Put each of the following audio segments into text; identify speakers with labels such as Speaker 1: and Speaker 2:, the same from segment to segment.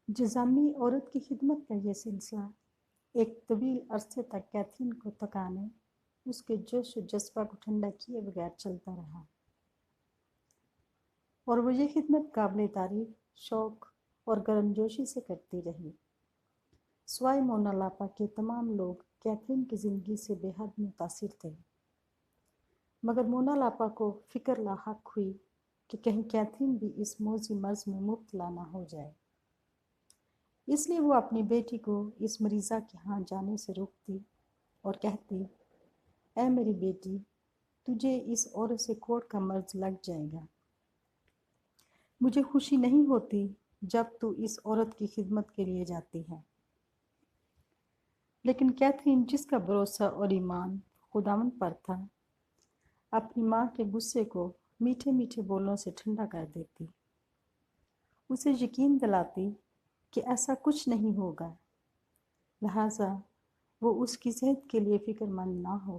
Speaker 1: جزامی عورت کی خدمت کا یہ سلسلہ ایک طویل عرصے تک کیتھرین کو تکانے، اس کے جوش و جذبہ کو ٹھنڈا کیے بغیر چلتا رہا، اور وہ یہ خدمت قابل تعریف، شوق اور گرمجوشی سے کرتی رہی۔ سوائے مونا لاپا کے تمام لوگ کیتھرین کی زندگی سے بے حد متاثر تھے، مگر مونا لاپا کو فکر لاحق ہوئی کہ کہیں کیتھرین بھی اس موذی مرض میں مبتلا نہ ہو جائے۔ اس لیے وہ اپنی بیٹی کو اس مریضہ کے ہاں جانے سے روکتی اور کہتی، اے میری بیٹی، تجھے اس عورت سے کوڑ کا مرض لگ جائے گا۔ مجھے خوشی نہیں ہوتی جب تو اس عورت کی خدمت کے لیے جاتی ہے۔ لیکن کیتھرین، جس کا بھروسہ اور ایمان خداوند پر تھا، اپنی ماں کے غصے کو میٹھے میٹھے بولوں سے ٹھنڈا کر دیتی، اسے یقین دلاتی کہ ایسا کچھ نہیں ہوگا، لہٰذا وہ اس کی صحت کے لیے فکر مند نہ ہو،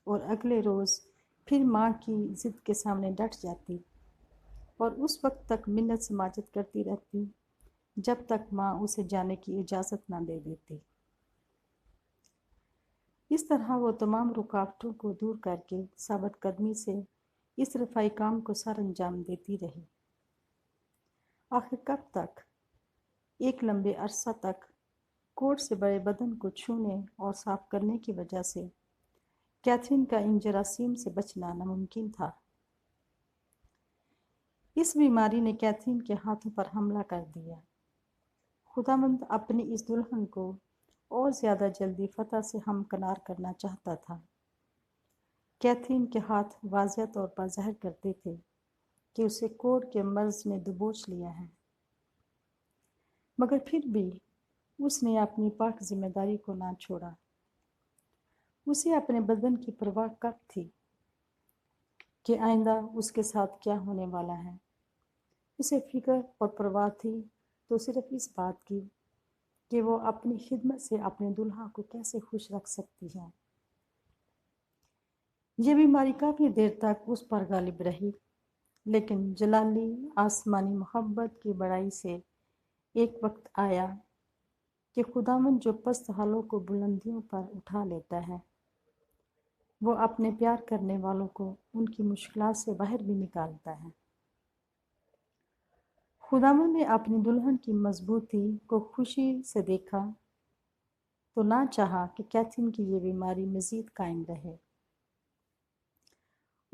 Speaker 1: اور اگلے روز پھر ماں کی ضد کے سامنے ڈٹ جاتی اور اس وقت تک منت سماجت کرتی رہتی جب تک ماں اسے جانے کی اجازت نہ دے دیتی۔ اس طرح وہ تمام رکاوٹوں کو دور کر کے ثابت قدمی سے اس رفائی کام کو سر انجام دیتی رہی۔ آخر کب تک؟ ایک لمبے عرصہ تک کوڑ سے بڑے بدن کو چھونے اور صاف کرنے کی وجہ سے کیتھرین کا ان جراثیم سے بچنا ناممکن تھا۔ اس بیماری نے کیتھرین کے ہاتھوں پر حملہ کر دیا۔ خداوند اپنی اس دلہن کو اور زیادہ جلدی فتح سے ہمکنار کرنا چاہتا تھا۔ کیتھرین کے ہاتھ واضح طور پر ظاہر کرتے تھے کہ اسے کوڑ کے مرض نے دبوچ لیا ہے، مگر پھر بھی اس نے اپنی پاک ذمہ داری کو نہ چھوڑا۔ اسے اپنے بدن کی پرواہ کب تھی کہ آئندہ اس کے ساتھ کیا ہونے والا ہے؟ اسے فکر اور پرواہ تھی تو صرف اس بات کی کہ وہ اپنی خدمت سے اپنے دلہا کو کیسے خوش رکھ سکتی ہے۔ یہ بیماری کافی دیر تک اس پر غالب رہی، لیکن جلالی آسمانی محبت کی بڑائی سے ایک وقت آیا کہ خداوند جو پست حالوں کو بلندیوں پر اٹھا لیتا ہے، وہ اپنے پیار کرنے والوں کو ان کی مشکلات سے باہر بھی نکالتا ہے۔ خداوند نے اپنی دلہن کی مضبوطی کو خوشی سے دیکھا تو نہ چاہا کہ کیتھرین کی یہ بیماری مزید قائم رہے۔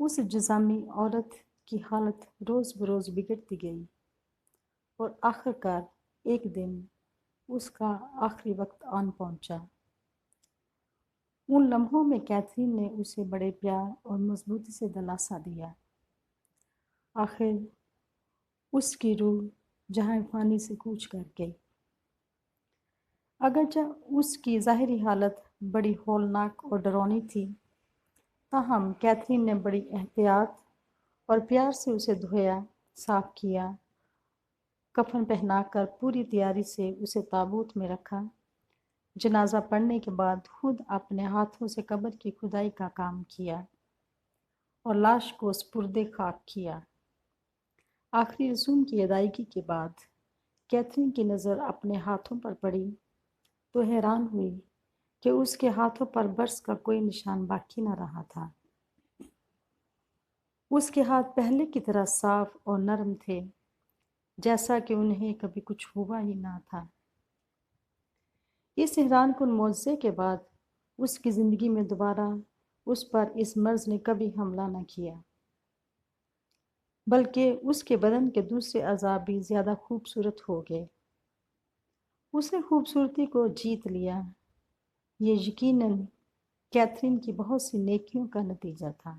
Speaker 1: اس جزامی عورت کی حالت روز بروز بگڑتی گئی، اور آخرکار ایک دن اس کا آخری وقت آن پہنچا۔ ان لمحوں میں کیتھرین نے اسے بڑے پیار اور مضبوطی سے دلاسا دیا۔ آخر اس کی روح جہاں فانی سے کوچ کر گئی۔ اگرچہ اس کی ظاہری حالت بڑی ہولناک اور ڈراؤنی تھی، تاہم کیتھرین نے بڑی احتیاط اور پیار سے اسے دھویا، صاف کیا، کفن پہنا کر پوری تیاری سے اسے تابوت میں رکھا۔ جنازہ پڑھنے کے بعد خود اپنے ہاتھوں سے قبر کی کھدائی کا کام کیا اور لاش کو سپرد خاک کیا۔ آخری رسوم کی ادائیگی کے بعد کیتھرین کی نظر اپنے ہاتھوں پر پڑی تو حیران ہوئی کہ اس کے ہاتھوں پر برس کا کوئی نشان باقی نہ رہا تھا۔ اس کے ہاتھ پہلے کی طرح صاف اور نرم تھے، جیسا کہ انہیں کبھی کچھ ہوا ہی نہ تھا۔ اس حیران کن معجزے کے بعد اس کی زندگی میں دوبارہ اس پر اس مرض نے کبھی حملہ نہ کیا، بلکہ اس کے بدن کے دوسرے اعضاء بھی زیادہ خوبصورت ہو گئے۔ اس نے خوبصورتی کو جیت لیا۔ یہ یقیناً کیتھرین کی بہت سی نیکیوں کا نتیجہ تھا۔